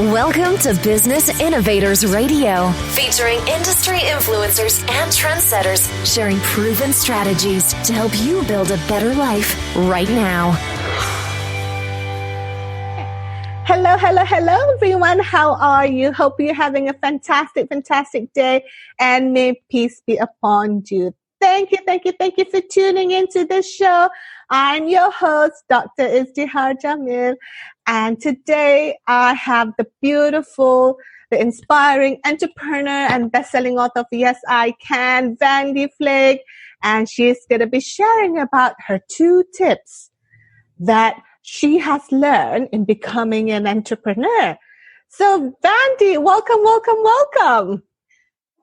Welcome to Business Innovators Radio, featuring industry influencers and trendsetters sharing proven strategies to help you build a better life right now. Hello, everyone. How are you? Hope you're having a fantastic day, and may peace be upon you. Thank you for tuning into this show. I'm your host, Dr. Izdihar Jamil, and today I have the beautiful, the inspiring entrepreneur and best-selling author of Yes, I Can, Vandee Flake, and she's going to be sharing about her 2 tips that she has learned in becoming an entrepreneur. So, Vandee, welcome.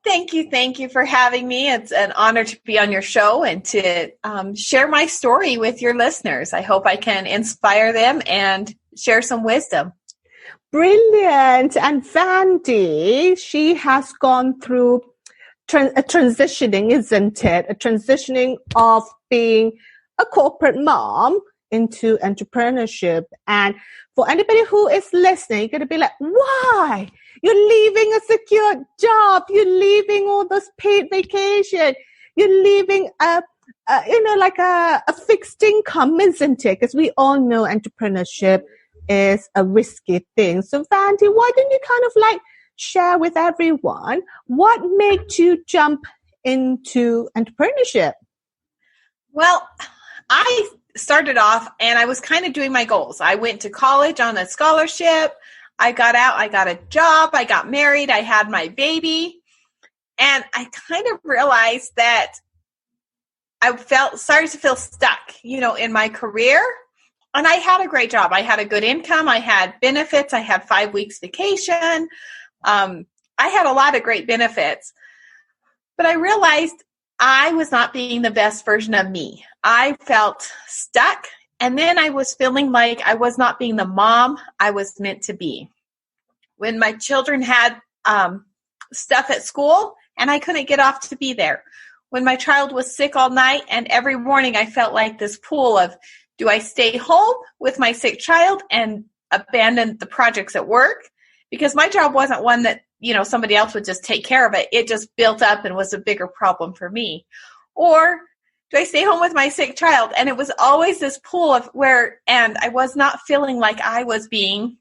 Thank you for having me. It's an honor to be on your show and to share my story with your listeners. I hope I can inspire them and share some wisdom. Brilliant. And Vandee, she has gone through a transitioning, isn't it? A transitioning of being a corporate mom into entrepreneurship. And for anybody who is listening, you're going to be like, why? You're leaving a secure job. You're leaving all those paid vacation. You're leaving a fixed income, isn't it? Because we all know entrepreneurship is a risky thing. So Vandee, why don't you kind of share with everyone what made you jump into entrepreneurship? Well, I started off and I was kind of doing my goals. I went to college on a scholarship. I got out, I got a job, I got married, I had my baby, and I kind of realized that I started to feel stuck, in my career. And I had a great job. I had a good income. I had benefits. I had 5 weeks vacation. I had a lot of great benefits, but I realized I was not being the best version of me. I felt stuck. And then I was feeling like I was not being the mom I was meant to be. When my children had stuff at school and I couldn't get off to be there. When my child was sick all night and every morning I felt like this pool of, do I stay home with my sick child and abandon the projects at work? Because my job wasn't one that, somebody else would just take care of it. It just built up and was a bigger problem for me. Or do I stay home with my sick child? And it was always this pool of and I was not feeling like I was being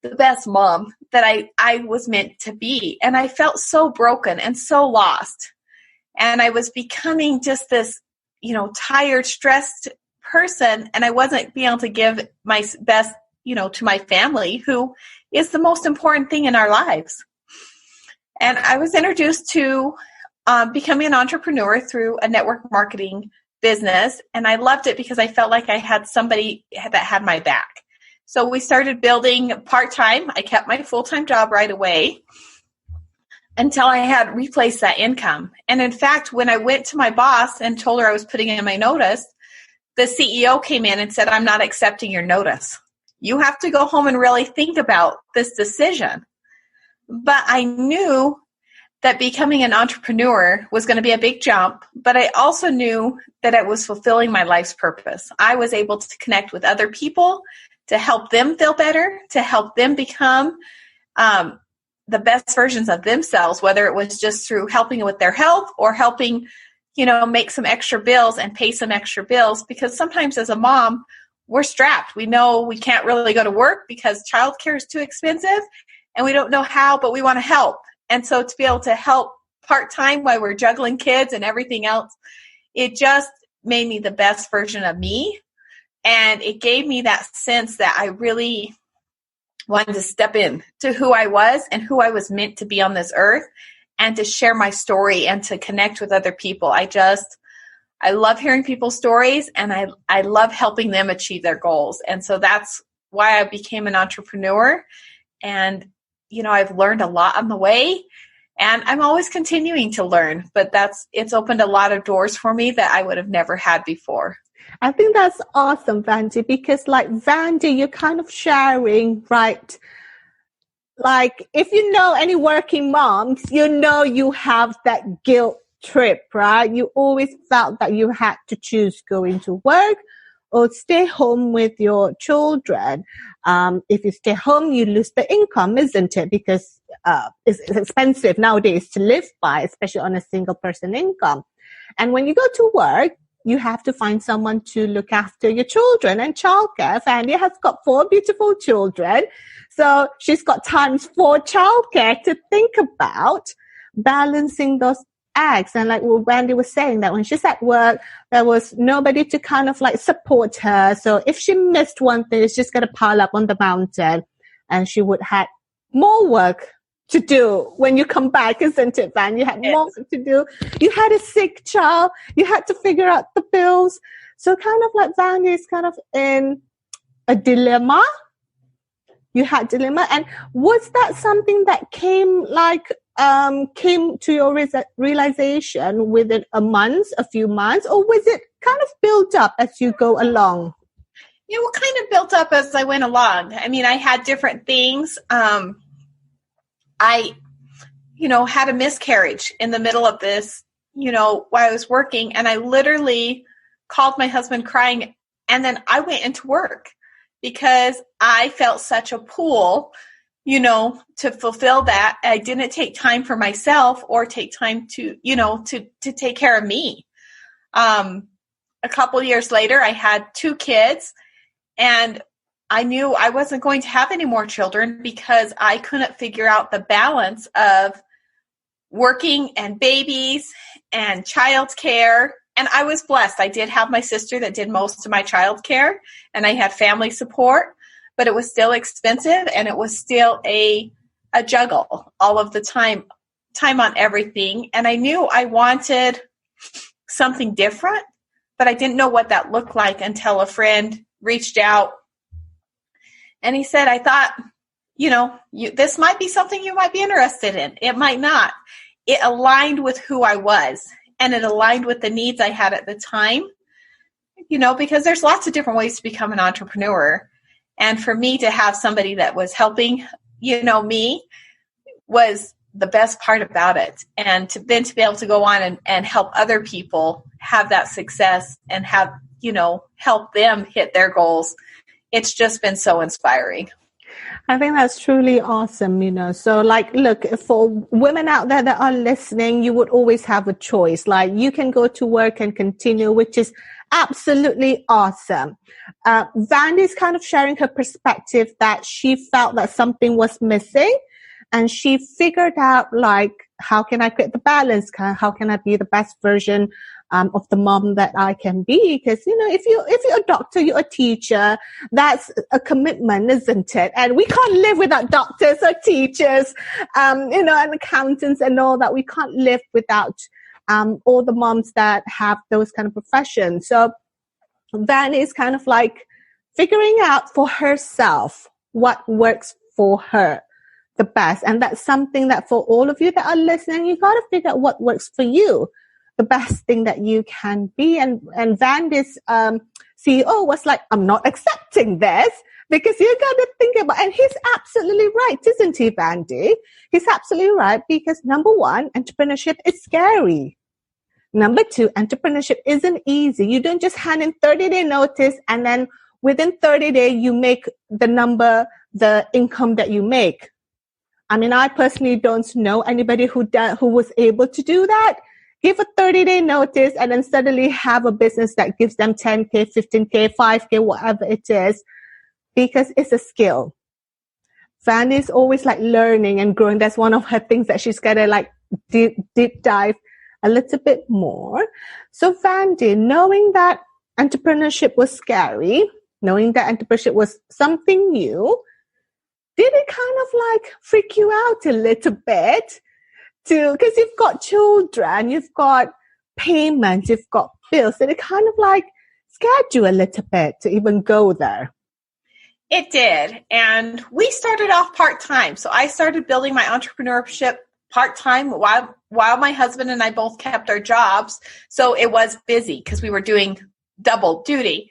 the best mom that I was meant to be. And I felt so broken and so lost. And I was becoming just this, tired, stressed person. And I wasn't being able to give my best, to my family, who is the most important thing in our lives. And I was introduced to becoming an entrepreneur through a network marketing business. And I loved it because I felt like I had somebody that had my back. So we started building part-time. I kept my full-time job right away until I had replaced that income. And in fact, when I went to my boss and told her I was putting in my notice, the CEO came in and said, I'm not accepting your notice. You have to go home and really think about this decision. But I knew that becoming an entrepreneur was going to be a big jump, but I also knew that it was fulfilling my life's purpose. I was able to connect with other people to help them feel better, to help them become the best versions of themselves, whether it was just through helping with their health or helping, make some extra bills and pay some extra bills. Because sometimes as a mom, we're strapped. We know we can't really go to work because childcare is too expensive and we don't know how, but we want to help. And so to be able to help part-time while we're juggling kids and everything else, it just made me the best version of me. And it gave me that sense that I really wanted to step in to who I was and who I was meant to be on this earth and to share my story and to connect with other people. I love hearing people's stories and I love helping them achieve their goals. And so that's why I became an entrepreneur. And, I've learned a lot on the way and I'm always continuing to learn, but it's opened a lot of doors for me that I would have never had before. I think that's awesome, Vandee, because Vandee, you're kind of sharing, right? If you know any working moms, you have that guilt trip, right? You always felt that you had to choose going to work or stay home with your children. If you stay home, you lose the income, isn't it? Because it's expensive nowadays to live by, especially on a single person income. And when you go to work, you have to find someone to look after your children and childcare. Vandee has got 4 beautiful children. So she's got times for childcare to think about balancing those acts. And like Vandee was saying, that when she's at work, there was nobody to kind of like support her. So if she missed one thing, it's just going to pile up on the mountain, and she would have more work to do when you come back, isn't it, Van? You had more work to do. You had a sick child. You had to figure out the bills. So kind of like Vandee is kind of in a dilemma. You had dilemma. And was that something that came to your realization within a few months, or was it kind of built up as you go along? Yeah, well, kind of built up as I went along. I mean, I had different things. I had a miscarriage in the middle of this, while I was working, and I literally called my husband crying, and then I went into work because I felt such a pull, to fulfill that. I didn't take time for myself or take time to take care of me. A couple years later, I had 2 kids, and I knew I wasn't going to have any more children because I couldn't figure out the balance of working and babies and childcare. And I was blessed. I did have my sister that did most of my childcare, and I had family support, but it was still expensive, and it was still a juggle all of the time on everything. And I knew I wanted something different, but I didn't know what that looked like until a friend reached out. And he said, I thought, this might be something you might be interested in. It might not. It aligned with who I was, and it aligned with the needs I had at the time, because there's lots of different ways to become an entrepreneur. And for me to have somebody that was helping, me was the best part about it. And to be able to go on and help other people have that success and have, help them hit their goals. It's just been so inspiring. I think that's truly awesome, So look, for women out there that are listening, you would always have a choice. Like, you can go to work and continue, which is absolutely awesome. Vandee's kind of sharing her perspective that she felt that something was missing, and she figured out how can I create the balance? How can I be the best version of the mom that I can be? Because, if you're a doctor, you're a teacher, that's a commitment, isn't it? And we can't live without doctors or teachers, and accountants and all that. We can't live without all the moms that have those kind of professions. So Vandee is kind of figuring out for herself what works for her the best. And that's something that for all of you that are listening, you got to figure out what works for you, the best thing that you can be. And Vandee's CEO was like, I'm not accepting this, because you got to think about, and he's absolutely right, isn't he, Vandee? He's absolutely right, because number 1, entrepreneurship is scary. Number 2, entrepreneurship isn't easy. You don't just hand in 30-day notice, and then within 30 days, you make the income that you make. I mean, I personally don't know anybody who was able to do that. Give a 30-day notice and then suddenly have a business that gives them 10K, 15K, 5K, whatever it is, because it's a skill. Vandee is always learning and growing. That's one of her things that she's got to deep dive a little bit more. So Vandee, knowing that entrepreneurship was scary, knowing that entrepreneurship was something new, did it kind of freak you out a little bit? Because you've got children, you've got payments, you've got bills. Did it kind of scared you a little bit to even go there? It did. And we started off part-time. So I started building my entrepreneurship part-time while my husband and I both kept our jobs. So it was busy because we were doing double duty.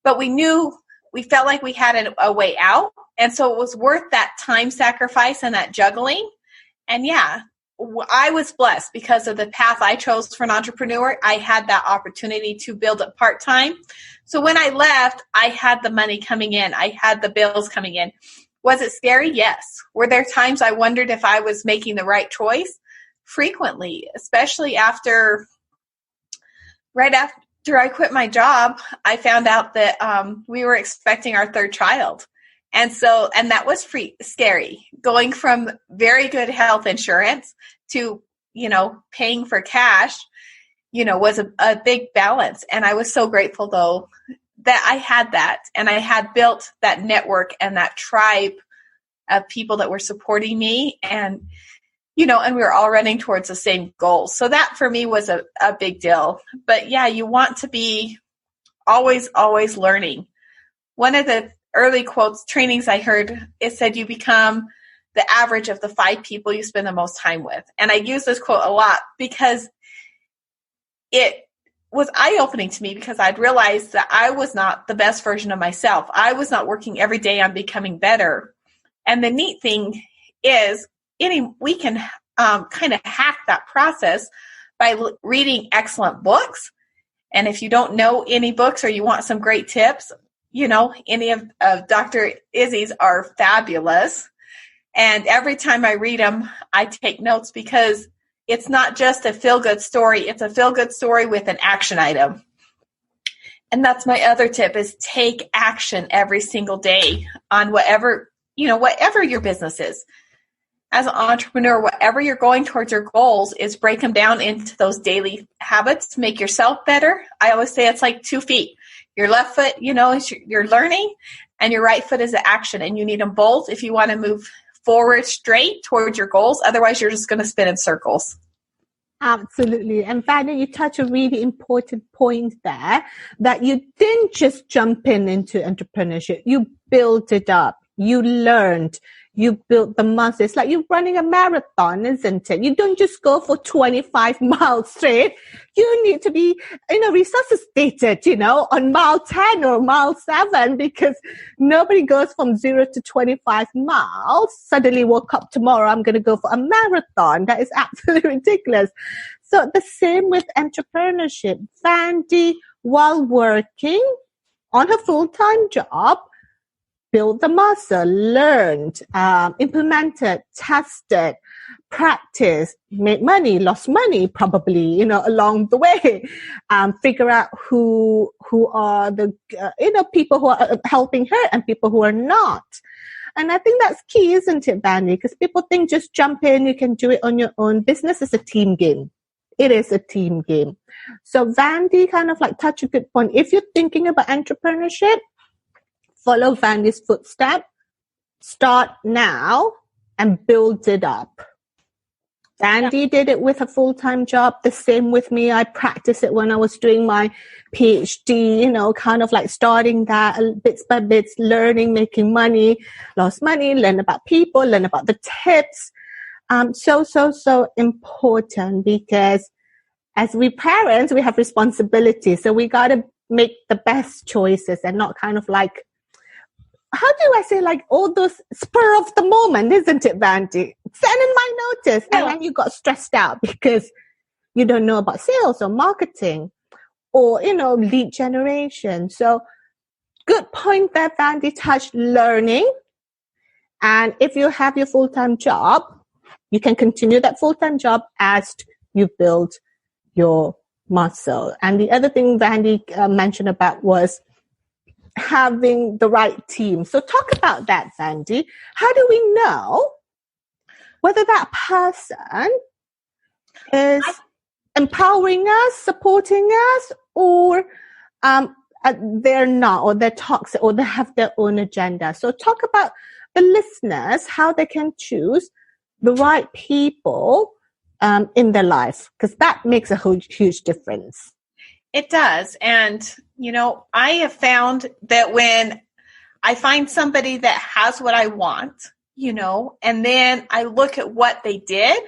But we felt like we had a way out. And so it was worth that time sacrifice and that juggling. And yeah, I was blessed because of the path I chose for an entrepreneur. I had that opportunity to build it part-time. So when I left, I had the money coming in. I had the bills coming in. Was it scary? Yes. Were there times I wondered if I was making the right choice? Frequently, especially right after I quit my job, I found out that we were expecting our third child. And that was scary, going from very good health insurance to, paying for cash, was a big balance. And I was so grateful, though, that I had that, and I had built that network and that tribe of people that were supporting me, and and we were all running towards the same goals. So that for me was a big deal. But yeah, you want to be always, always learning. One of the early trainings I heard, it said you become the average of the 5 people you spend the most time with. And I use this quote a lot because it was eye-opening to me, because I'd realized that I was not the best version of myself. I was not working every day on becoming better. And the neat thing is, we can kind of hack that process by reading excellent books. And if you don't know any books or you want some great tips, any of Dr. Izzy's are fabulous. And every time I read them, I take notes, because it's not just a feel-good story. It's a feel-good story with an action item. And that's my other tip, is take action every single day on whatever your business is. As an entrepreneur, whatever you're going towards your goals, is break them down into those daily habits, make yourself better. I always say it's like 2 feet. Your left foot, is you're learning, and your right foot is the action. And you need them both if you want to move forward straight towards your goals. Otherwise, you're just going to spin in circles. Absolutely. And Vandee, you touch a really important point there, that you didn't just jump into entrepreneurship. You built it up. You learned. You built the muscle. It's like you're running a marathon, isn't it? You don't just go for 25 miles straight. You need to be, resuscitated, on mile 10 or mile 7, because nobody goes from 0 to 25 miles. Suddenly woke up tomorrow, I'm going to go for a marathon. That is absolutely ridiculous. So the same with entrepreneurship. Vandee, while working on her full-time job, build the muscle, learned, implemented, tested, practiced, made money, lost money, probably, along the way. Figure out who are the, people who are helping her and people who are not. And I think that's key, isn't it, Vandee? Because people think just jump in, you can do it on your own. Business is a team game. It is a team game. So Vandee kind of like touch a good point. If you're thinking about entrepreneurship, follow Vandee's footsteps, start now, and build it up. Vandee did it with a full-time job. The same with me. I practiced it when I was doing my PhD, kind of like starting that bits by bits, learning, making money, lost money, learn about people, learn about the tips. So important, because as we parents, we have responsibilities. So we got to make the best choices and not kind of like, how do I say, like all those spur of the moment, isn't it, Vandee? Send in my notice. And then you got stressed out because you don't know about sales or marketing or, lead generation. So good point there, Vandee, touched learning. And if you have your full-time job, you can continue that full-time job as you build your muscle. And the other thing Vandee mentioned about was having the right team. So talk about that, Vandee. How do we know whether that person is empowering us, supporting us, or they're not, or they're toxic, or they have their own agenda? So talk about the listeners, how they can choose the right people in their life, because that makes a huge difference. It does. And, I have found that when I find somebody that has what I want, and then I look at what they did,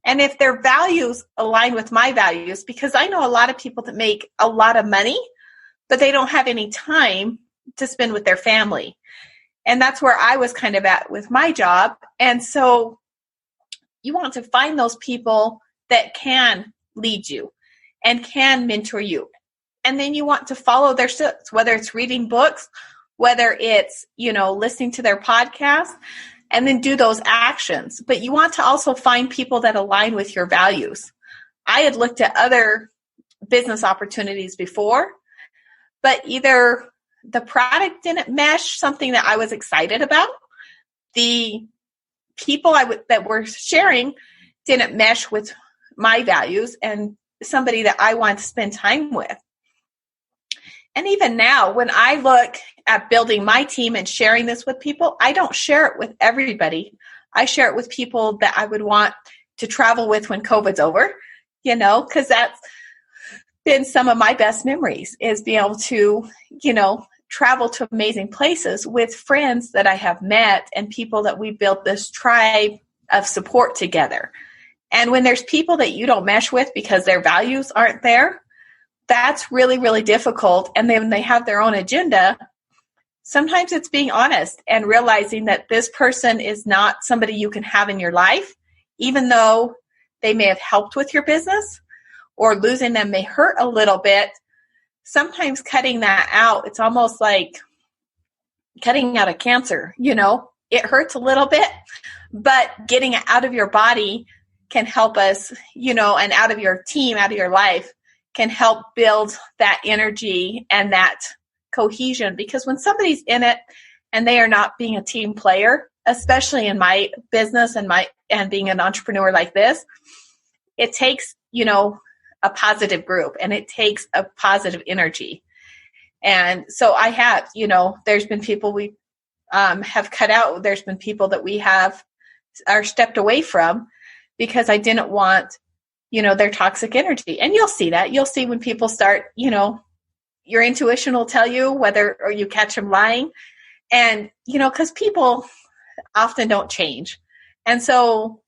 and if their values align with my values, because I know a lot of people that make a lot of money, but they don't have any time to spend with their family. And that's where I was kind of at with my job. And so you want to find those people that can lead you and can mentor you. And then you want to follow their steps, whether it's reading books, whether it's, listening to their podcast, and then do those actions. But you want to also find people that align with your values. I had looked at other business opportunities before, but either the product didn't mesh something that I was excited about, the people that were sharing didn't mesh with my values and somebody that I want to spend time with. And even now, when I look at building my team and sharing this with people, I don't share it with everybody. I share it with people that I would want to travel with when COVID's over, because that's been some of my best memories, is being able to, travel to amazing places with friends that I have met and people that we built this tribe of support together. And when there's people that you don't mesh with because their values aren't there, that's really, really difficult. And then they have their own agenda. Sometimes it's being honest and realizing that this person is not somebody you can have in your life, even though they may have helped with your business, or losing them may hurt a little bit. Sometimes cutting that out, it's almost like cutting out a cancer, it hurts a little bit, but getting it out of your body can help us, and out of your team, out of your life, can help build that energy and that cohesion. Because when somebody's in it and they are not being a team player, especially in my business and being an entrepreneur like this, it takes, a positive group and it takes a positive energy. And so I have, there's been people we have cut out. There's been people that we are stepped away from because I didn't want, their toxic energy. And you'll see that. You'll see when people start, your intuition will tell you or you catch them lying. And, because people often don't change. And so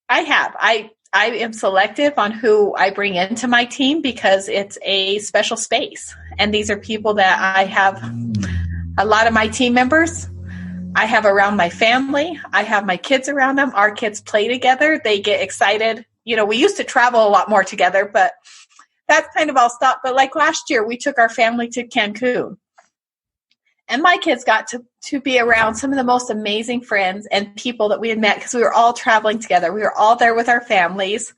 I am selective on who I bring into my team because it's a special space. And these are people that I have a lot of my team members. I have around my family. I have my kids around them. Our kids play together. They get excited. We used to travel a lot more together, but that's kind of all stopped. But like last year, we took our family to Cancun. And my kids got to be around some of the most amazing friends and people that we had met because we were all traveling together. We were all there with our families.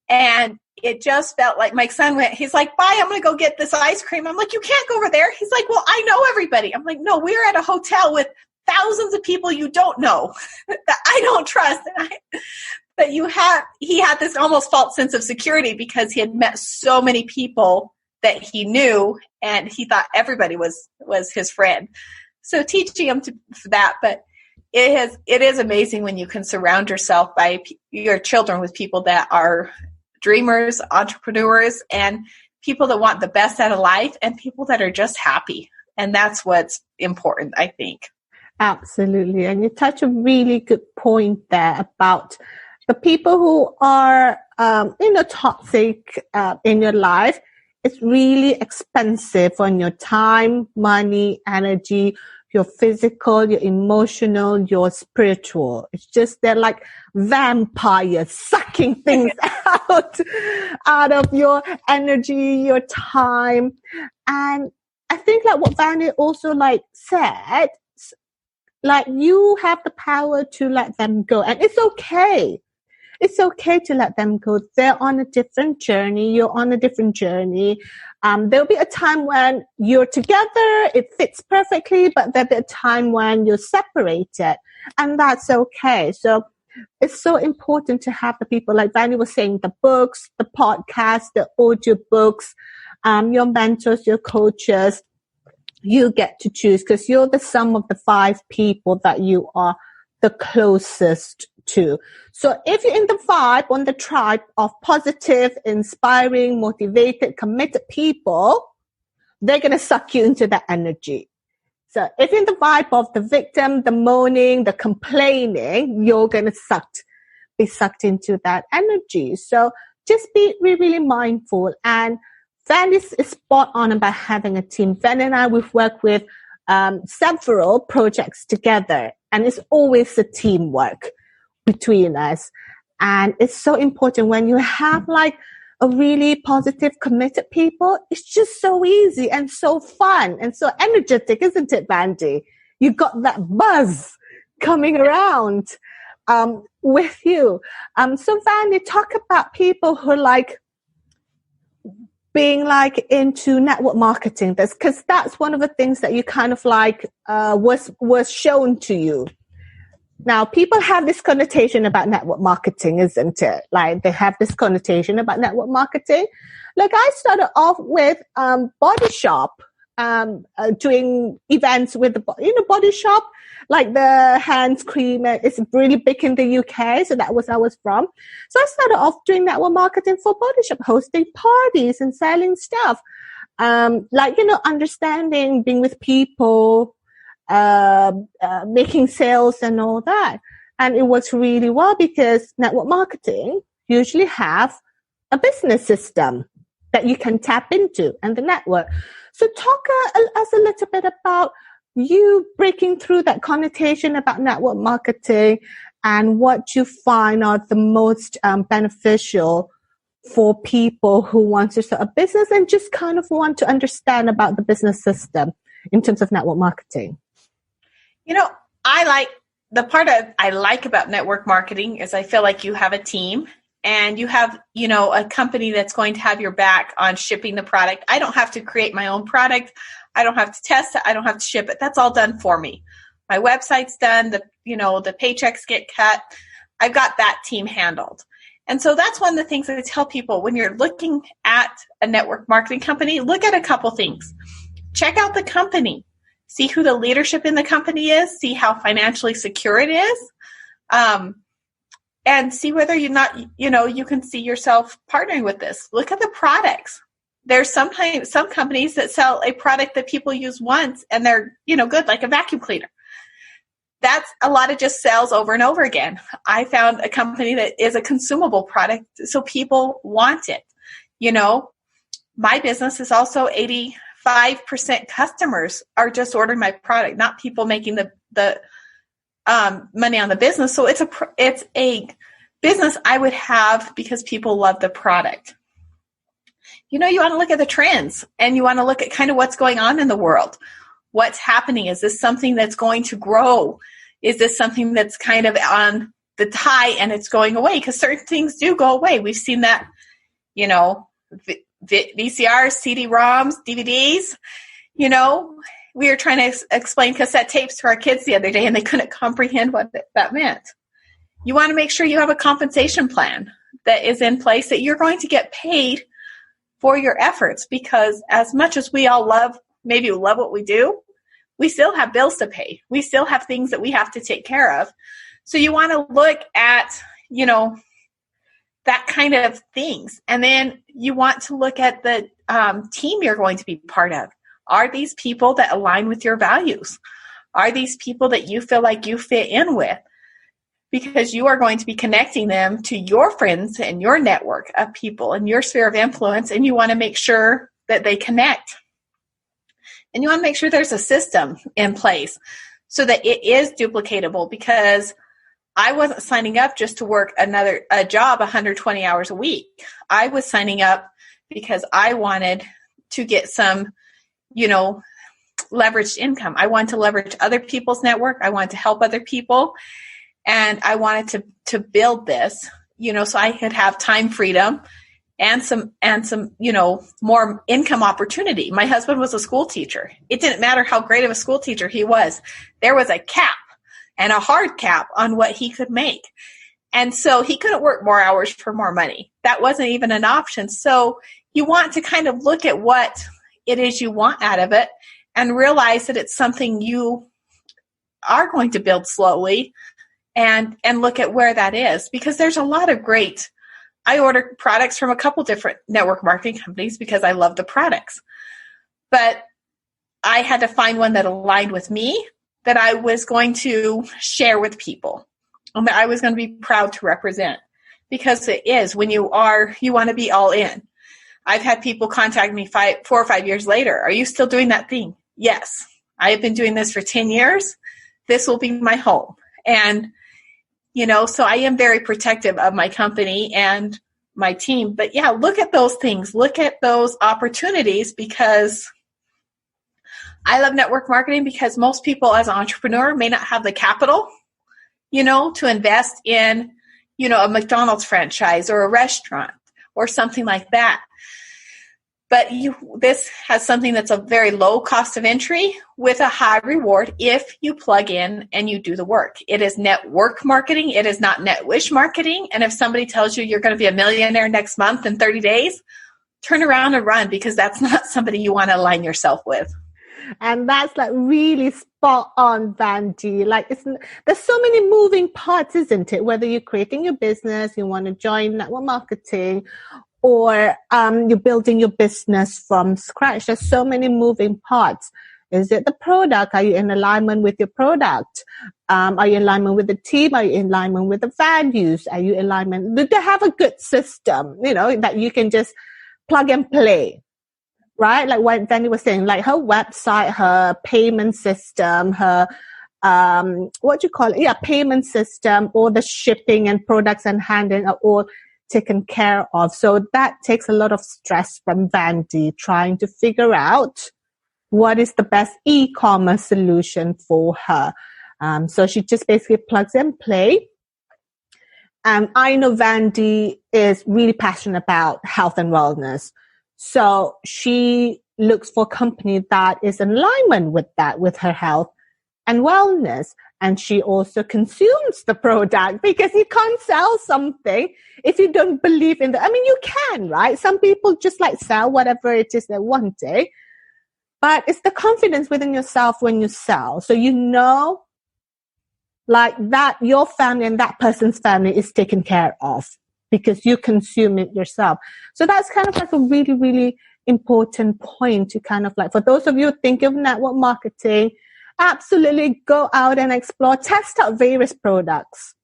And it just felt like my son he's like, bye, I'm going to go get this ice cream. I'm like, you can't go over there. He's like, well, I know everybody. I'm like, no, we're at a hotel with thousands of people you don't know that I don't trust. But he had this almost false sense of security because he had met so many people that he knew, and he thought everybody was his friend. So teaching him for that, but it is amazing when you can surround yourself by your children with people that are dreamers, entrepreneurs, and people that want the best out of life, and people that are just happy. And that's what's important, I think. Absolutely. And you touch a really good point there about the people who are, toxic in your life. It's really expensive on your time, money, energy, your physical, your emotional, your spiritual. It's just they're like vampires sucking things out of your energy, your time. And I think like what Vandee also said, you have the power to let them go. And it's okay. It's okay to let them go. They're on a different journey. You're on a different journey. There'll be a time when you're together. It fits perfectly, but there'll be a time when you're separated. And that's okay. So it's so important to have the people, like Vandee was saying, the books, the podcasts, the audio books, your mentors, your coaches. You get to choose because you're the sum of the 5 people that you are the closest to. So if you're in the vibe, on the tribe of positive, inspiring, motivated, committed people, they're going to suck you into that energy. So if you're in the vibe of the victim, the moaning, the complaining, you're going to be sucked into that energy. So just be really mindful. And Vandee is spot on about having a team. Vandee and I, we've worked with several projects together, and it's always a teamwork between us. And it's so important when you have like a really positive, committed people. It's just so easy and so fun and so energetic, isn't it, Vandee? You got that buzz coming around with you. So Vandee, talk about people who are like being like into network marketing. Because that's one of the things that you kind of like was shown to you. Now, people have this connotation about network marketing, isn't it? Like they have this connotation about network marketing. Like I started off with Body Shop, doing events with the Body Shop, like the hands cream. It's really big in the UK, so that was where I was from. So I started off doing network marketing for Body Shop, hosting parties and selling stuff. Understanding, being with people, making sales and all that. And it works really well because network marketing usually have a business system that you can tap into and the network. So talk us a little bit about you breaking through that connotation about network marketing and what you find are the most beneficial for people who want to start a business and just kind of want to understand about the business system in terms of network marketing. I like about network marketing is I feel like you have a team and you have, a company that's going to have your back on shipping the product. I don't have to create my own product. I don't have to test it. I don't have to ship it. That's all done for me. My website's done. The paychecks get cut. I've got that team handled. And so that's one of the things that I tell people when you're looking at a network marketing company, look at a couple things. Check out the company. See who the leadership in the company is. See how financially secure it is. And see whether you're not, you can see yourself partnering with this. Look at the products. There's some companies that sell a product that people use once and they're, good, like a vacuum cleaner. That's a lot of just sales over and over again. I found a company that is a consumable product, so people want it. My business is also 85% customers are just ordering my product, not people making the money on the business. So it's a business I would have because people love the product. You want to look at the trends and you want to look at kind of what's going on in the world. What's happening? Is this something that's going to grow? Is this something that's kind of on the high and it's going away? Because certain things do go away. We've seen that, VCRs, CD-ROMs, DVDs. We were trying to explain cassette tapes to our kids the other day and they couldn't comprehend what that meant. You want to make sure you have a compensation plan that is in place, that you're going to get paid for your efforts, because as much as we all love what we do, we still have bills to pay. We still have things that we have to take care of. So you want to look at, that kind of things. And then you want to look at the team you're going to be part of. Are these people that align with your values? Are these people that you feel like you fit in with? Because you are going to be connecting them to your friends and your network of people and your sphere of influence, and you want to make sure that they connect. And you want to make sure there's a system in place so that it is duplicatable, because I wasn't signing up just to work a job 120 hours a week. I was signing up because I wanted to get some, leveraged income. I wanted to leverage other people's network. I wanted to help other people. And I wanted to build this, so I could have time freedom and some, more income opportunity. My husband was a school teacher. It didn't matter how great of a school teacher he was. There was a cap and a hard cap on what he could make. And so he couldn't work more hours for more money. That wasn't even an option. So you want to kind of look at what it is you want out of it and realize that it's something you are going to build slowly, and look at where that is, because there's a lot of great, I order products from a couple different network marketing companies because I love the products, but I had to find one that aligned with me, that I was going to share with people, and that I was going to be proud to represent, because it is when you want to be all in. I've had people contact me 4 or 5 years later. Are you still doing that thing? Yes. I have been doing this for 10 years. This will be my home. And, So I am very protective of my company and my team. But yeah, look at those things. Look at those opportunities, because I love network marketing, because most people as an entrepreneur may not have the capital, to invest in, a McDonald's franchise or a restaurant or something like that. But this has something that's a very low cost of entry with a high reward if you plug in and you do the work. It is network marketing. It is not net wish marketing. And if somebody tells you you're going to be a millionaire next month in 30 days, turn around and run, because that's not somebody you want to align yourself with. And that's like really spot on, Vandee. Like there's so many moving parts, isn't it? Whether you're creating your business, you want to join network marketing, or you're building your business from scratch. There's so many moving parts. Is it the product? Are you in alignment with your product? Are you in alignment with the team? Are you in alignment with the values? Are you in alignment? Do they have a good system, that you can just plug and play? Right? Like what Vandee was saying, like her website, her payment system, her, payment system, all the shipping and products and handling are all taken care of. So that takes a lot of stress from Vandee trying to figure out what is the best e-commerce solution for her. So she just basically plugs and play. I know Vandee is really passionate about health and wellness. So she looks for a company that is in alignment with that, with her health and wellness. And she also consumes the product, because you can't sell something if you don't believe in you can, right? Some people just sell whatever it is they're wanting, but it's the confidence within yourself when you sell. So that your family and that person's family is taken care of, because you consume it yourself. So that's kind of a really, really important point to for those of you thinking of network marketing, absolutely go out and explore, test out various products,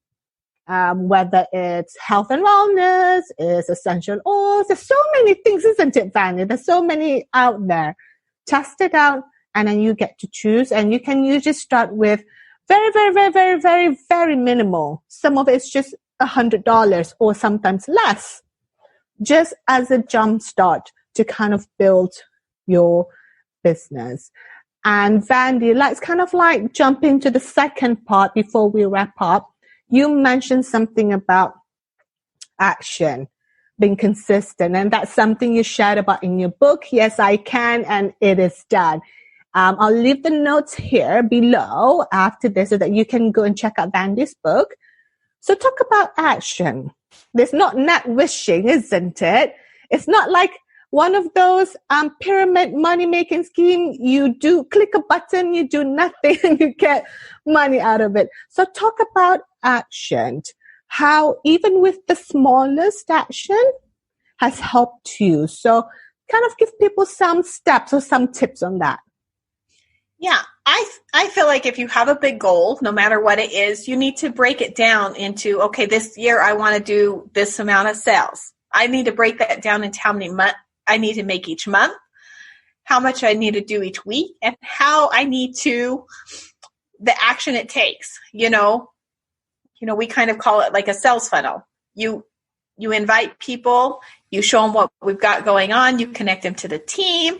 whether it's health and wellness, it's essential oils. There's so many things, isn't it, Vandee? There's so many out there. Test it out, and then you get to choose. And you can usually start with very, very, very, very, very, very minimal. Some of it's just $100 or sometimes less, just as a jump start to build your business. And Vandee, let's jump into the second part before we wrap up. You mentioned something about action, being consistent, and that's something you shared about in your book, Yes, I Can, and it is done. I'll leave the notes here below after this so that you can go and check out Vandee's book. So talk about action. There's not net wishing, isn't it? It's not like one of those pyramid money-making scheme. You do click a button, you do nothing, and you get money out of it. So talk about action. How even with the smallest action has helped you. So give people some steps or some tips on that. Yeah, I feel like if you have a big goal, no matter what it is, you need to break it down into, okay, this year I want to do this amount of sales. I need to break that down into how many months I need to make each month, how much I need to do each week, and how I need to, the action it takes. We call it like a sales funnel. You invite people, you show them what we've got going on, you connect them to the team,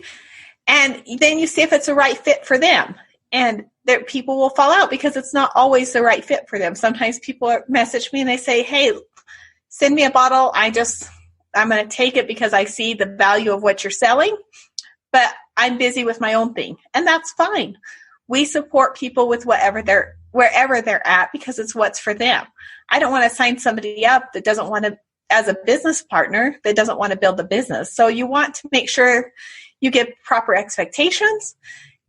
and then you see if it's a right fit for them. And people will fall out because it's not always the right fit for them. Sometimes people message me and they say, hey, send me a bottle. I'm going to take it because I see the value of what you're selling, but I'm busy with my own thing. And that's fine. We support people with wherever they're at, because it's what's for them. I don't want to sign somebody up that doesn't want to, as a business partner, that doesn't want to build a business. So you want to make sure you give proper expectations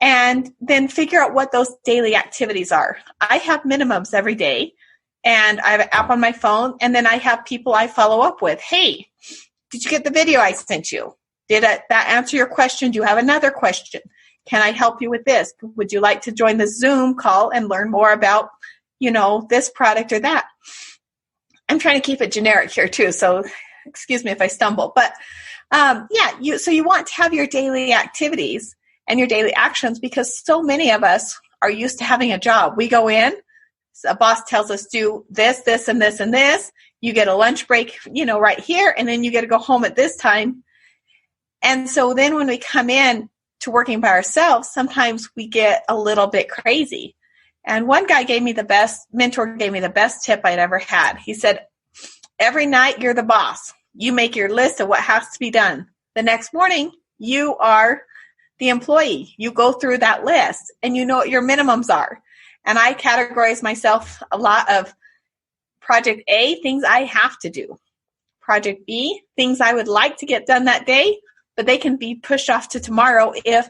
and then figure out what those daily activities are. I have minimums every day, and I have an app on my phone, and then I have people I follow up with. Hey, did you get the video I sent you? Did that answer your question? Do you have another question? Can I help you with this? Would you like to join the Zoom call and learn more about, this product or that? I'm trying to keep it generic here too, so excuse me if I stumble. But so you want to have your daily activities and your daily actions, because so many of us are used to having a job. We go in, a boss tells us do this, this, and this, and this. You get a lunch break, right here, and then you get to go home at this time. And so then when we come in to working by ourselves, sometimes we get a little bit crazy. And one guy mentor gave me the best tip I'd ever had. He said, every night you're the boss. You make your list of what has to be done. The next morning, you are the employee. You go through that list and you know what your minimums are. And I categorize myself a lot of project A, things I have to do. Project B, things I would like to get done that day, but they can be pushed off to tomorrow if,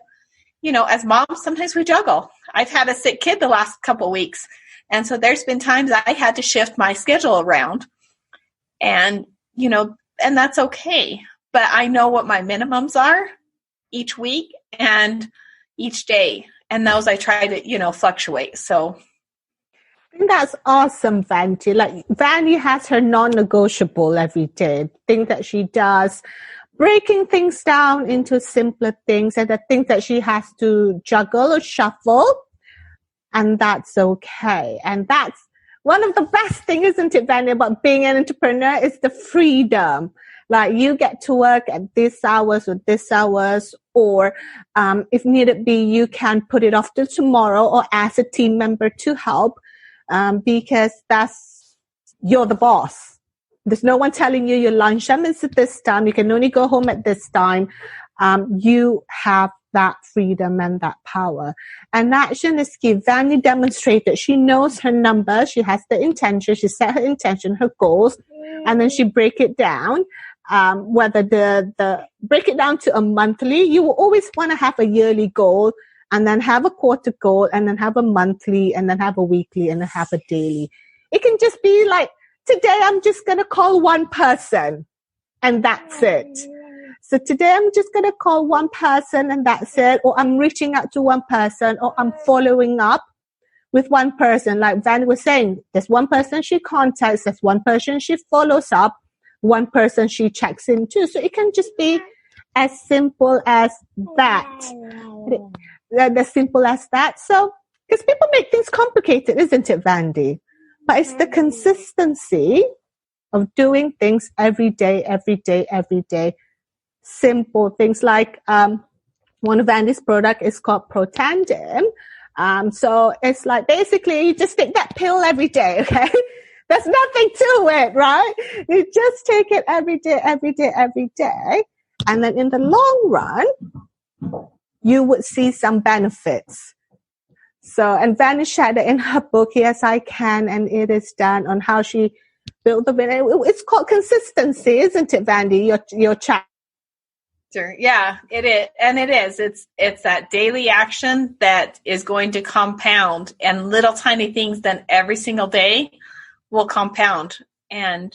as moms, sometimes we juggle. I've had a sick kid the last couple weeks. And so there's been times I had to shift my schedule around. And, and that's okay. But I know what my minimums are each week and each day. And those I try to, fluctuate. So I think that's awesome, Vandee. Like Vandee has her non-negotiable every day, thing that she does, breaking things down into simpler things and the things that she has to juggle or shuffle. And that's okay. And that's one of the best things, isn't it, Vandee, about being an entrepreneur is the freedom. Like you get to work at this hours or this hours, or if needed be, you can put it off till tomorrow or ask a team member to help because you're the boss. There's no one telling you your lunch time is at this time. You can only go home at this time. You have that freedom and that power. And action is key. Vandee demonstrated she knows her numbers. She has the intention. She set her intention, her goals, and then she break it down. Whether the break it down to a monthly, you will always want to have a yearly goal and then have a quarter goal and then have a monthly and then have a weekly and then have a daily. It can just be like, today I'm just going to call one person and that's it. So today I'm just going to call one person and that's it. Or I'm reaching out to one person or I'm following up with one person. Like Vandee was saying, there's one person she contacts, there's one person she follows up, one person she checks into. So it can just be as simple as that. As simple as that. So, because people make things complicated, isn't it, Vandee? But it's the consistency of doing things every day, every day, every day. Simple things like one of Vandee's product is called Protandim. So it's like basically you just take that pill every day, okay? There's nothing to it, right? You just take it every day, every day, every day. And then in the long run, you would see some benefits. So, and Vandee shared it in her book, Yes, I Can, and it is done on how she built the business. It's called consistency, isn't it, Vandee? Your chapter. Yeah, it is. And it is. It's that daily action that is going to compound, and little tiny things then every single day will compound. And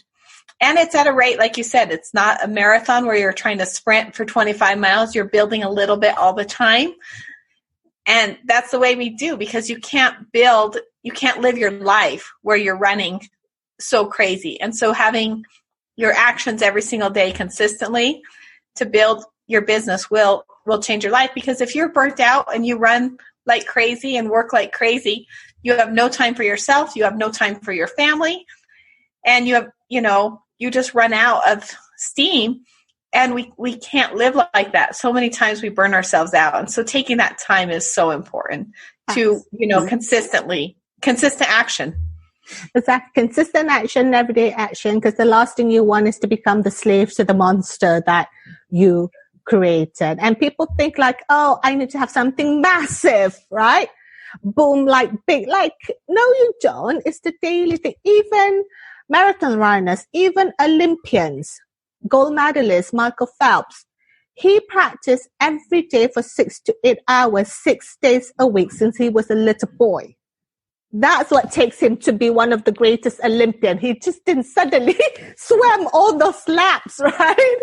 it's at a rate, like you said, it's not a marathon where you're trying to sprint for 25 miles. You're building a little bit all the time. And that's the way we do, because you can't live your life where you're running so crazy. And so having your actions every single day consistently to build your business will change your life. Because if you're burnt out and you run like crazy and work like crazy, you have no time for yourself. You have no time for your family. And you just run out of steam. And we can't live like that. So many times we burn ourselves out. And so taking that time is so important to, consistent action. Exactly. Consistent action, everyday action, because the last thing you want is to become the slave to the monster that you created. And people think like, oh, I need to have something massive, right? Boom, like big, like, no, you don't. It's the daily thing. Even marathon runners, even Olympians, gold medalist Michael Phelps, he practiced every day for 6 to 8 hours, 6 days a week since he was a little boy. That's what takes him to be one of the greatest Olympians. He just didn't suddenly swim all those laps, right?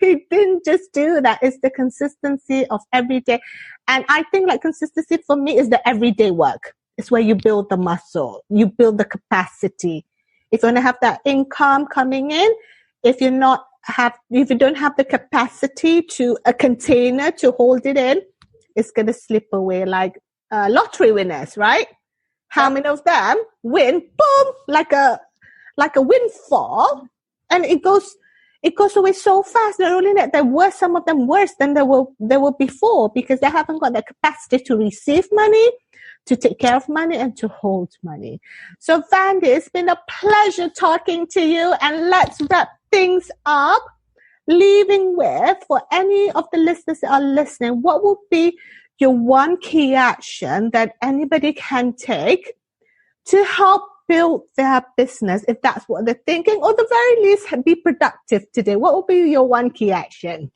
He didn't just do that. It's the consistency of every day. And I think like consistency for me is the everyday work. It's where you build the muscle, you build the capacity. If you want to have that income coming in, if you don't have the capacity to a container to hold it in, it's going to slip away like lottery winners, right? How many of them win, boom, like a windfall, and it goes away so fast. Not only that, there were some of them worse than they were before, because they haven't got the capacity to receive money, to take care of money, and to hold money. So Vandee, it's been a pleasure talking to you, and let's wrap things up, leaving with, for any of the listeners that are listening, what would be your one key action that anybody can take to help build their business, if that's what they're thinking, or at the very least be productive today? What would be your one key action?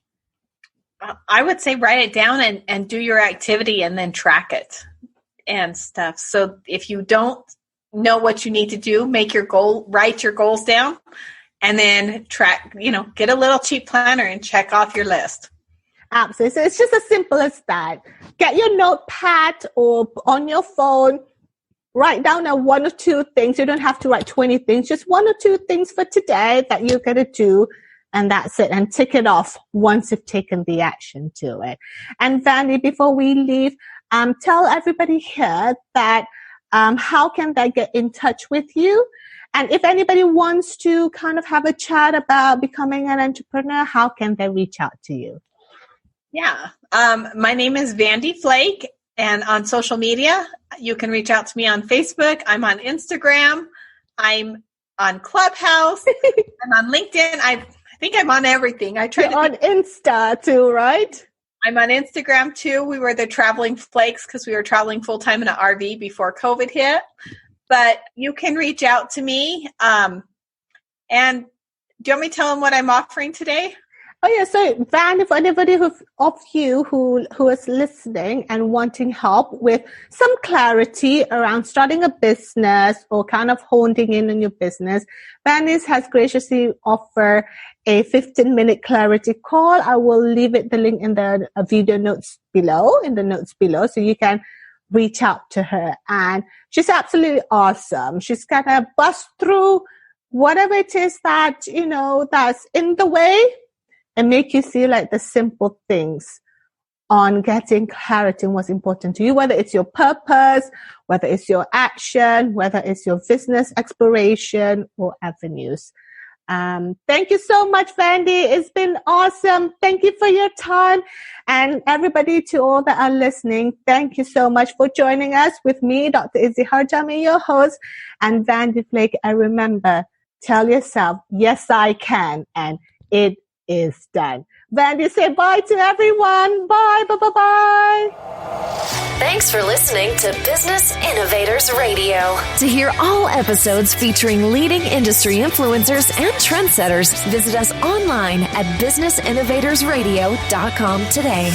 I would say write it down and do your activity and then track it and stuff. So if you don't know what you need to do, write your goals down, and then track, get a little cheap planner and check off your list. Absolutely. So it's just as simple as that. Get your notepad or on your phone, write down one or two things. You don't have to write 20 things, just one or two things for today that you're going to do. And that's it. And tick it off once you've taken the action to it. And Vandee, before we leave, tell everybody here that how can they get in touch with you? And if anybody wants to kind of have a chat about becoming an entrepreneur, how can they reach out to you? Yeah. My name is Vandee Flake, and on social media, you can reach out to me on Facebook. I'm on Instagram. I'm on Clubhouse. I'm on LinkedIn. I think I'm on everything. You're on Insta too, right? I'm on Instagram too. We were the Traveling Flakes because we were traveling full time in an RV before COVID hit. But you can reach out to me. And do you want me to tell them what I'm offering today? Oh yeah, so Vandee, for anybody of you who is listening and wanting help with some clarity around starting a business or kind of honing in on your business, Vandee has graciously offered a 15-minute clarity call. I will leave the link in the video notes below, so you can reach out to her. And she's absolutely awesome. She's gonna bust through whatever it is that, that's in the way, and make you see like the simple things on getting clarity on what's important to you, whether it's your purpose, whether it's your action, whether it's your business exploration or avenues. Thank you so much, Vandee. It's been awesome. Thank you for your time. And everybody, to all that are listening, thank you so much for joining us with me, Dr. Izzy Harjami, your host, and Vandee Flake. And remember, tell yourself, yes, I can. And it is done. Vandee, say bye to everyone. Bye, bye, bye, bye. Thanks for listening to Business Innovators Radio. To hear all episodes featuring leading industry influencers and trendsetters, visit us online at businessinnovatorsradio.com today.